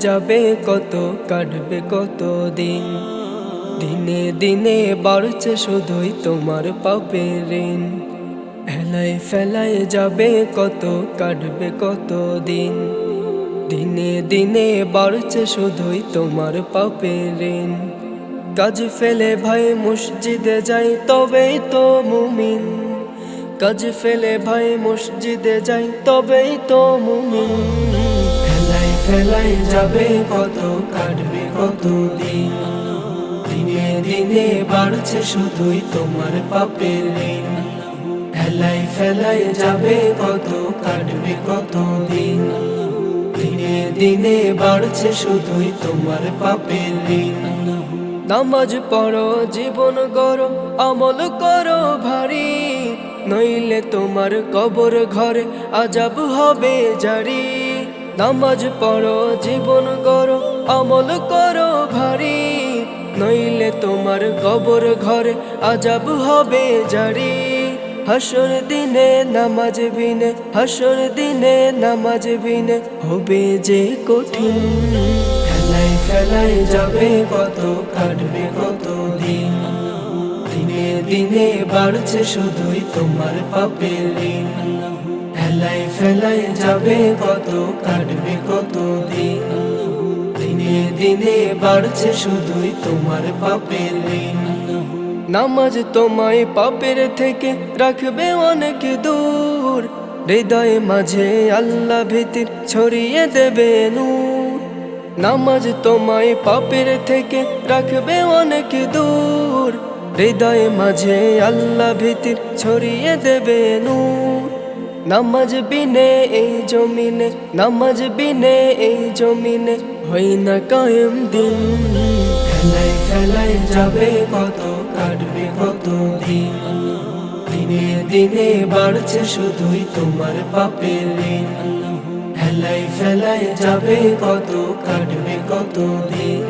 যাবে কত, কাটবে কত দিন। দিনে দিনে বাড়ছে শুধুই তোমার পাপের ঋণ। হেলায় ফেলায় যাবে কত, কাটবে কত দিন। দিনে দিনে বাড়ছে শুধুই তোমার পাপের ঋণ। কাজ ফেলে ভাই মসজিদে যাই তবেই তো মুমিন। কাজ ফেলে ভাই মসজিদে যাই তবেই তো মুমিন। হেলায় ফেলায় যাবে কত, কাটবে কত দিন। দিনে দিনে বাড়ছে শুধুই তোমার পাপের ঋণ। হেলায় ফেলায় যাবে কত, কাটবে কত দিন। দিনে দিনে বাড়ছে শুধুই তোমার পাপের ঋণ। নামাজ পড়ো, জীবন গড়ো, আমল করো ভারী, নইলে তোমার কবর ঘরে আযাব হবে জারি। নামাজ পড়ো, জীবন গড়ো, আমল করো ভারী, নইলে তোমার কবর ঘরে আযাব হবে জারি। হাসর দিনে নামাজ বিনে, হাসর দিনে নামাজ বিনে হবে যে কঠিন। হেলায় ফেলায় যাবে কত, কাটবে কত দিন। দিনে দিনে বাড়ছে শুধুই তোমার পাপের ঋণ। হেলায় ফেলায় যাবে কত, কাটবে কত দিন। দিনে দিনে বাড়ছে শুধুই তোমার পাপের ঋণ। নামাজ তোমায় পাপের থেকে রাখবে অনেক দূর, হৃদয়ে মাঝে আল্লাহ ভীতির ছড়িয়ে দেবে নূর। নামাজ তোমায় পাপের থেকে রাখবে অনেক দূর, হৃদয়ে মাঝে আল্লাহ ভীতির ছড়িয়ে দেবে নূর। নামাজ বিনে এই জমিনে, নামাজ বিনে এই জমিনে হয় না কায়েম দিন। হেলায় ফেলায় যাবে কত, কাটবে কত দিন। দিনে দিনে বাড়ছে শুধুই তোমার পাপের ঋণ। হেলায় ফেলায় যাবে কত, কাটবে কত দিন।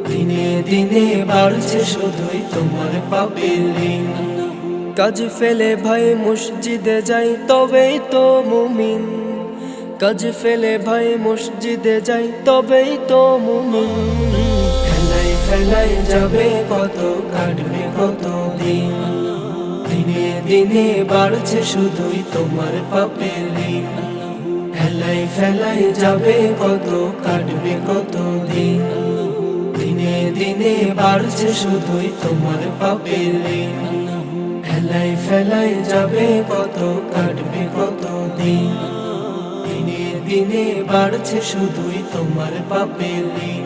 দিনে দিনে বাড়ছে শুধুই তোমার পাপের ঋণ। কাজ ফেলে ভাই মসজিদে যাই তবেই তো মুমিন। কাজ ফেলে ভাই মসজিদে যাই তবেই তো মুমিন। হেলায় ফেলায় যাবে কত, কাটবে কত দিন। দিনে দিনে বাড়ছে শুধুই তোমার পাপের ঋণ। হেলায় ফেলায় যাবে কত, কাটবে কত দিন। দিনে দিনে বাড়ছে শুধুই তোমার পাপের ঋণ। হেলায় ফেলায় যাবে কত, কাটবে কত দিন। দিনে দিনে বাড়ছে শুধুই তোমার পাপের ঋণ।